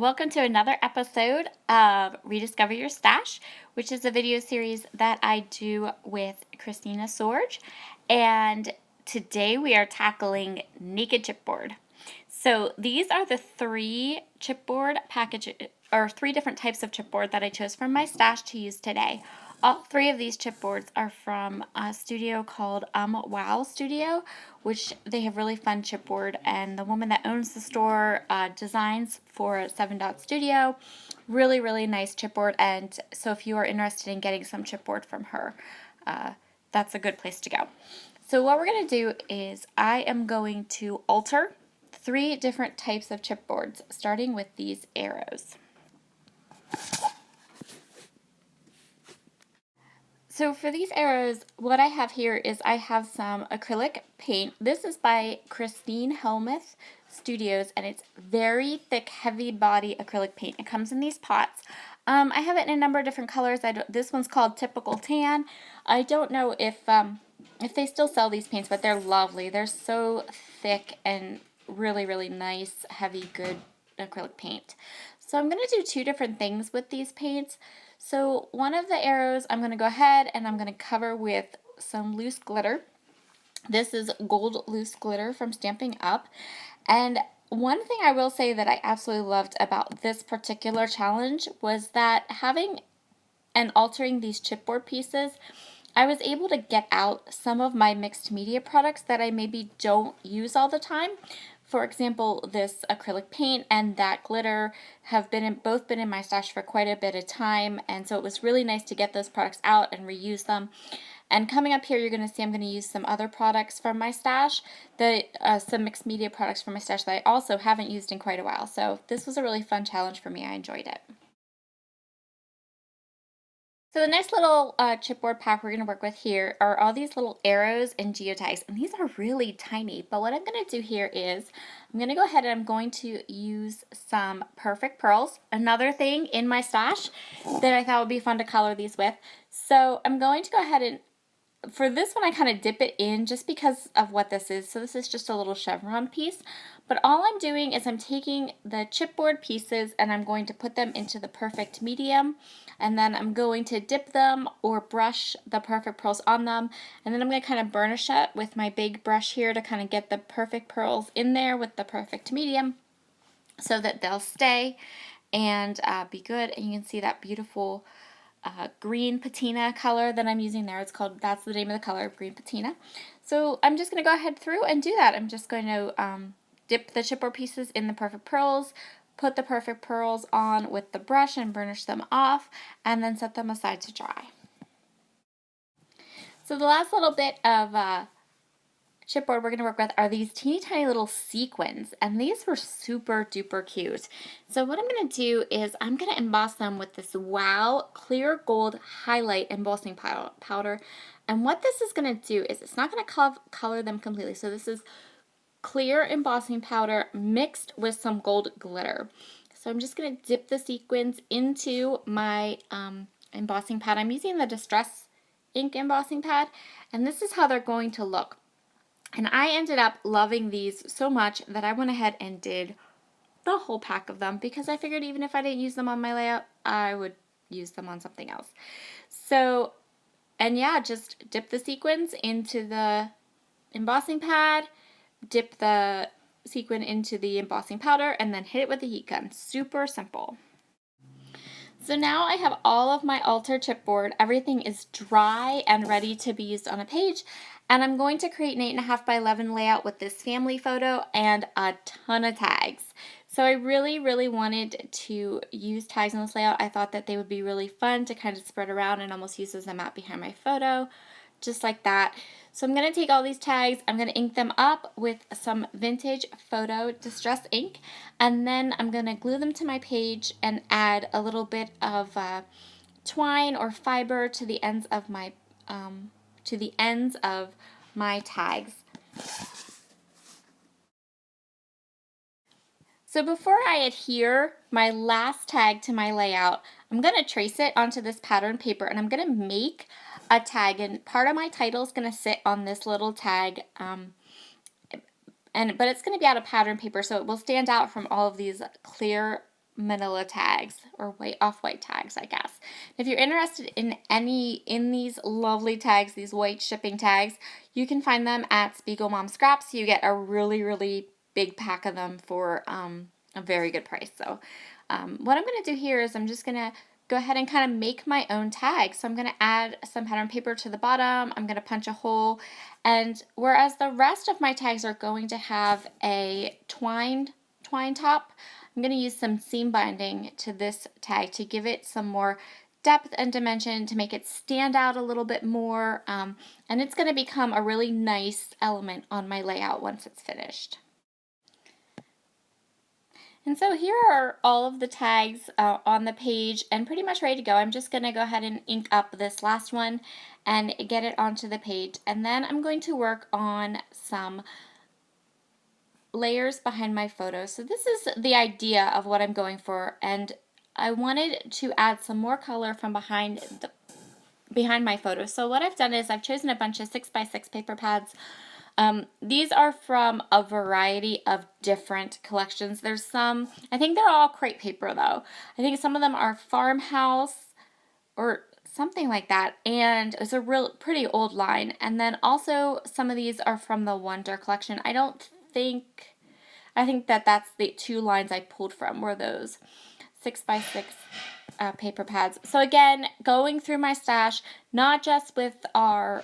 Welcome to another episode of Rediscover Your Stash, which is a video series that I do with Khristina Sorge. And today we are tackling naked chipboard. So these are the three chipboard packages, or three different types of chipboard that I chose from my stash to use today. All three of these chipboards are from a studio called Wow Studio, which they have really fun chipboard, and the woman that owns the store designs for 7 Dot Studio. Really nice chipboard, and so if you are interested in getting some chipboard from her, that's a good place to go. So what we're going to do is I am going to alter three different types of chipboards, starting with these arrows. So for these arrows, what I have here is I have some acrylic paint. This is by Christine Helmuth Studios, and it's very thick, heavy body acrylic paint. It comes in these pots. I have it in a number of different colors. This one's called Typical Tan. I don't know if they still sell these paints, but they're lovely. They're so thick and really nice, heavy, good acrylic paint. So I'm going to do two different things with these paints. So one of the arrows I'm going to go ahead and I'm going to cover with some loose glitter. This is gold loose glitter from Stampin' Up. And one thing I will say that I absolutely loved about this particular challenge was that having and altering these chipboard pieces, I was able to get out some of my mixed media products that I maybe don't use all the time. For example, this acrylic paint and that glitter have both been in my stash for quite a bit of time, and so it was really nice to get those products out and reuse them. And coming up here, you're going to see I'm going to use some other products from my stash, some mixed media products from my stash that I also haven't used in quite a while. So this was a really fun challenge for me. I enjoyed it. So the next little chipboard pack we're going to work with here are all these little arrows and geotags, and these are really tiny, but what I'm going to do here is I'm going to go ahead and I'm going to use some Perfect Pearls, another thing in my stash that I thought would be fun to color these with. So I'm going to go ahead and, for this one, I kind of dip it in just because of what this is. So this is just a little chevron piece, but all I'm doing is I'm taking the chipboard pieces and I'm going to put them into the perfect medium, and then I'm going to dip them or brush the Perfect Pearls on them, and then I'm going to kind of burnish it with my big brush here to kind of get the Perfect Pearls in there with the perfect medium so that they'll stay and be good. And you can see that beautiful green patina color that I'm using there. That's the name of the color, green patina. So I'm just going to go ahead through and do that. I'm just going to dip the chipboard pieces in the Perfect Pearls, put the Perfect Pearls on with the brush and burnish them off, and then set them aside to dry. So the last little bit of chipboard we're going to work with are these teeny tiny little sequins, and these were super duper cute. So what I'm going to do is I'm going to emboss them with this Wow Clear Gold Highlight Embossing Powder, and what this is going to do is it's not going to color them completely. So this is clear embossing powder mixed with some gold glitter. So I'm just going to dip the sequins into my embossing pad. I'm using the Distress ink embossing pad, and this is how they're going to look. And I ended up loving these so much that I went ahead and did the whole pack of them because I figured even if I didn't use them on my layout, I would use them on something else. So, and yeah, just dip the sequins into the embossing pad, dip the sequin into the embossing powder, and then hit it with a heat gun. Super simple. So now I have all of my altered chipboard. Everything is dry and ready to be used on a page. And I'm going to create an 8.5 by 11 layout with this family photo and a ton of tags. So I really wanted to use tags in this layout. I thought that they would be really fun to kind of spread around and almost use as a map behind my photo, just like that. So I'm going to take all these tags, I'm going to ink them up with some vintage photo distress ink, and then I'm going to glue them to my page and add a little bit of twine or fiber to the ends of my tags. So before I adhere my last tag to my layout, I'm going to trace it onto this pattern paper, and I'm going to make a tag, and part of my title is going to sit on this little tag, but it's going to be out of pattern paper, so it will stand out from all of these clear manila tags, or off-white tags, I guess. If you're interested in these lovely tags, these white shipping tags, you can find them at Spiegel Mom Scraps. You get a really, really big pack of them for a very good price. So what I'm going to do here is I'm just going to go ahead and kind of make my own tag. So I'm going to add some pattern paper to the bottom. I'm going to punch a hole. And whereas the rest of my tags are going to have a twine top, I'm going to use some seam binding to this tag to give it some more depth and dimension, to make it stand out a little bit more. And it's going to become a really nice element on my layout once it's finished. And so here are all of the tags on the page and pretty much ready to go. I'm just going to go ahead and ink up this last one and get it onto the page. And then I'm going to work on some layers behind my photo. So this is the idea of what I'm going for, and I wanted to add some more color from behind my photo. So what I've done is I've chosen a bunch of 6x6 paper pads. These are from a variety of different collections. There's some, I think they're all crepe paper though. I think some of them are Farmhouse or something like that, and it's a real pretty old line. And then also some of these are from the Wonder collection. I think that that's the two lines I pulled from were those 6x6 paper pads. So again, going through my stash, not just with our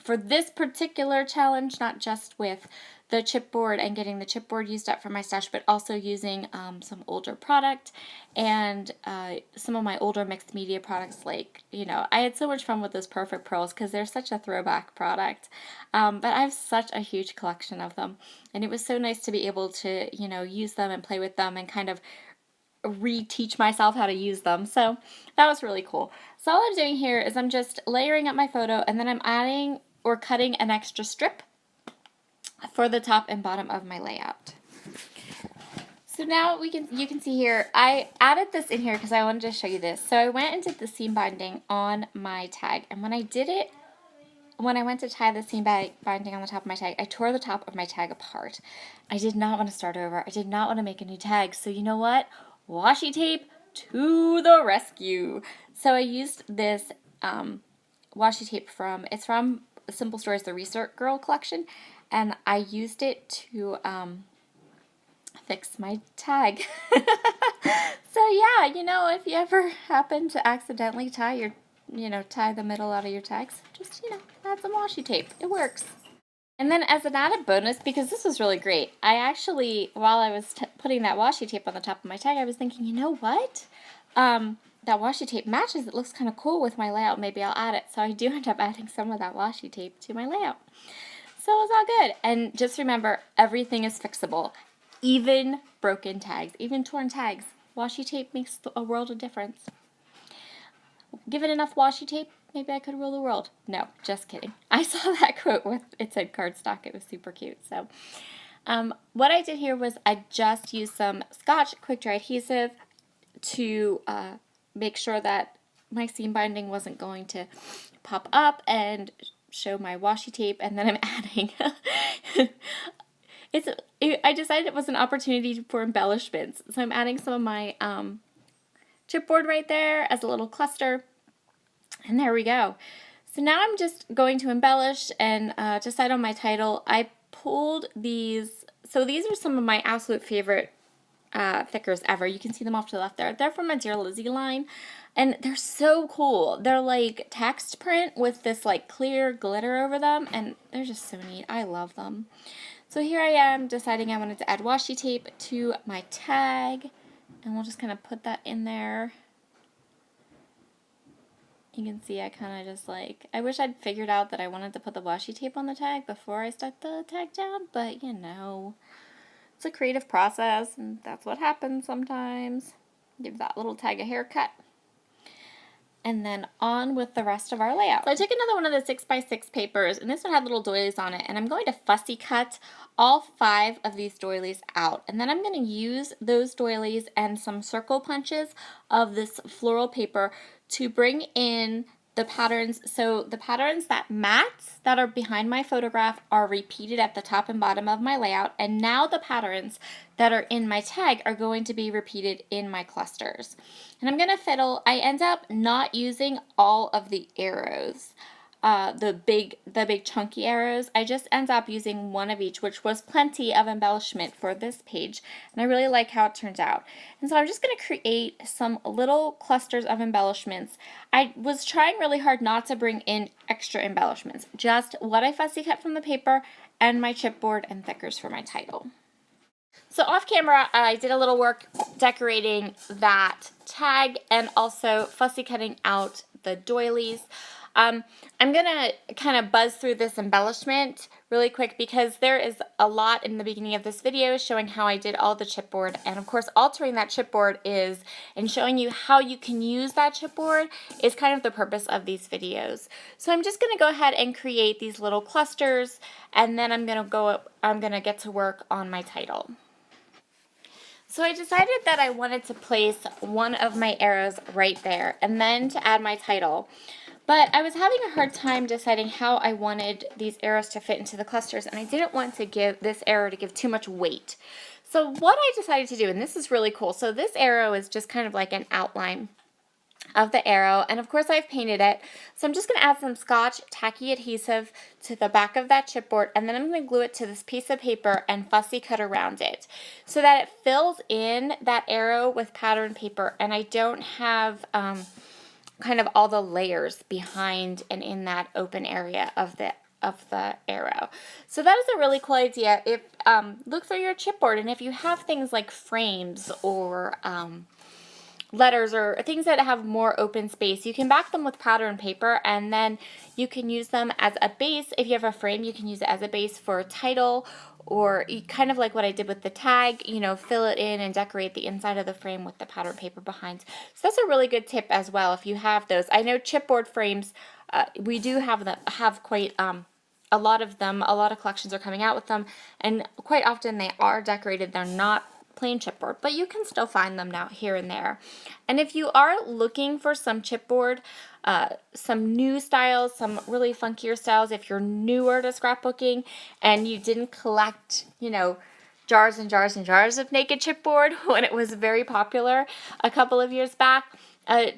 for this particular challenge, not just with the chipboard and getting the chipboard used up for my stash, but also using some older product and some of my older mixed media products. Like, I had so much fun with those Perfect Pearls because they're such a throwback product. But I have such a huge collection of them, and it was so nice to be able to, use them and play with them and kind of reteach myself how to use them. So that was really cool. So all I'm doing here is I'm just layering up my photo, and then I'm adding or cutting an extra strip for the top and bottom of my layout. So now you can see here, I added this in here because I wanted to show you this. So I went and did the seam binding on my tag, and when I went to tie the seam binding on the top of my tag, I tore the top of my tag apart. I did not want to start over. I did not want to make a new tag. So you know what? Washi tape to the rescue. So I used this washi tape from Simple Stories, the Research Girl collection, and I used it to fix my tag. So yeah, if you ever happen to accidentally tie the middle out of your tags, just, add some washi tape. It works. And then as an added bonus, because this was really great, I actually, while I was putting that washi tape on the top of my tag, I was thinking, you know what? That washi tape matches. It looks kind of cool with my layout. Maybe I'll add it. So I do end up adding some of that washi tape to my layout. So it was all good. And just remember, everything is fixable. Even broken tags, even torn tags. Washi tape makes a world of difference. Given enough washi tape, maybe I could rule the world. No, just kidding. I saw that quote with, it said cardstock. It was super cute. So what I did here was I just used some Scotch quick dry adhesive to make sure that my seam binding wasn't going to pop up and show my washi tape. And then I'm adding I decided it was an opportunity for embellishments. So I'm adding some of my chipboard right there as a little cluster. And there we go. So now I'm just going to embellish and decide on my title. I pulled these. So these are some of my absolute favorite thickers ever. You can see them off to the left there. They're from my Dear Lizzie line. And they're so cool. They're like text print with this like clear glitter over them. And they're just so neat. I love them. So here I am deciding I wanted to add washi tape to my tag. And we'll just kind of put that in there. You can see I kind of just I wish I'd figured out that I wanted to put the washi tape on the tag before I stuck the tag down, but it's a creative process, and that's what happens sometimes. Give that little tag a haircut. And then on with the rest of our layout. So I took another one of the 6x6 papers, and this one had little doilies on it, and I'm going to fussy cut all 5 of these doilies out. And then I'm going to use those doilies and some circle punches of this floral paper to bring in the patterns. So the patterns that are behind my photograph are repeated at the top and bottom of my layout, and now the patterns that are in my tag are going to be repeated in my clusters. And I'm going to fiddle. I end up not using all of the arrows. The big chunky arrows. I just end up using one of each, which was plenty of embellishment for this page, and I really like how it turns out. And so I'm just going to create some little clusters of embellishments. I was trying really hard not to bring in extra embellishments, just what I fussy cut from the paper and my chipboard and thickers for my title. So off camera, I did a little work decorating that tag and also fussy cutting out the doilies. I'm going to kind of buzz through this embellishment really quick because there is a lot in the beginning of this video showing how I did all the chipboard, and of course altering that chipboard and showing you how you can use that chipboard is kind of the purpose of these videos. So I'm just going to go ahead and create these little clusters, and then I'm going to get to work on my title. So I decided that I wanted to place one of my arrows right there and then to add my title. But I was having a hard time deciding how I wanted these arrows to fit into the clusters, and I didn't want to give this arrow to give too much weight. So what I decided to do, and this is really cool, so this arrow is just kind of like an outline of the arrow, and of course I've painted it. So I'm just going to add some Scotch tacky adhesive to the back of that chipboard, and then I'm going to glue it to this piece of paper and fussy cut around it so that it fills in that arrow with pattern paper, and I don't have kind of all the layers behind and in that open area of the arrow. So that is a really cool idea. If look through your chipboard, and if you have things like frames or letters or things that have more open space, you can back them with pattern paper, and then you can use them as a base. If you have a frame, you can use it as a base for a title, or kind of like what I did with the tag, you know, fill it in and decorate the inside of the frame with the pattern paper behind. So that's a really good tip as well if you have those. I know chipboard frames, we do have quite a lot of them. A lot of collections are coming out with them, and quite often they are decorated. They're not plain chipboard, but you can still find them now here and there. And if you are looking for some chipboard, some new styles, some really funkier styles, if you're newer to scrapbooking and you didn't collect, you know, jars and jars and jars of naked chipboard when it was very popular a couple of years back,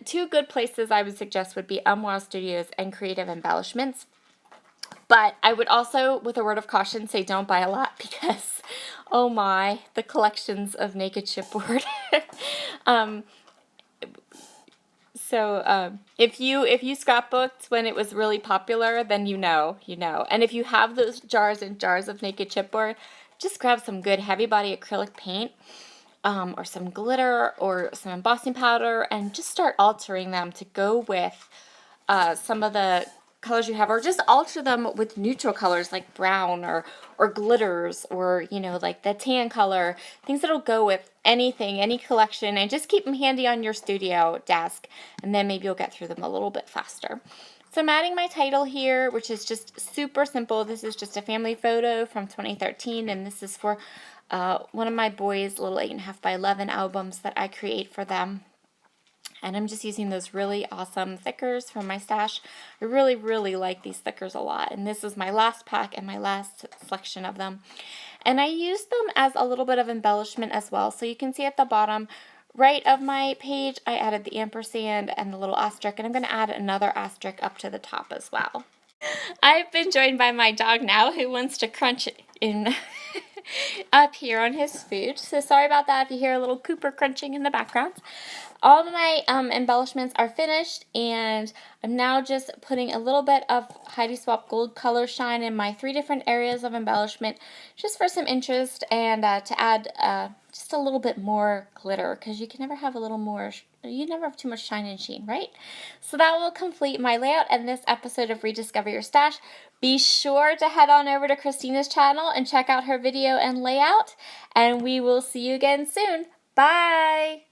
two good places I would suggest would be Studios and Creative Embellishments. But I would also, with a word of caution, say don't buy a lot because, oh my, the collections of naked chipboard. If you scrapbooked when it was really popular, then you know. And if you have those jars and jars of naked chipboard, just grab some good heavy body acrylic paint, or some glitter or some embossing powder, and just start altering them to go with some of the colors you have, or just alter them with neutral colors like brown or glitters, or, you know, like the tan color, things that'll go with anything, any collection, and just keep them handy on your studio desk, and then maybe you'll get through them a little bit faster. So I'm adding my title here, which is just super simple. This is just a family photo from 2013, and this is for one of my boys' little 8.5 by 11 albums that I create for them. And I'm just using those really awesome thickers from my stash. I really, really like these thickers a lot. And this is my last pack and my last selection of them. And I used them as a little bit of embellishment as well. So you can see at the bottom right of my page, I added the ampersand and the little asterisk. And I'm going to add another asterisk up to the top as well. I've been joined by my dog now, who wants to crunch in up here on his food. So sorry about that if you hear a little Cooper crunching in the background. All of my embellishments are finished, and I'm now just putting a little bit of Heidi Swapp Gold Color Shine in my 3 different areas of embellishment, just for some interest, and to add just a little bit more glitter, because you can never have a little more, you never have too much shine and sheen, right? So that will complete my layout and this episode of Rediscover Your Stash. Be sure to head on over to Christina's channel and check out her video and layout, and we will see you again soon. Bye!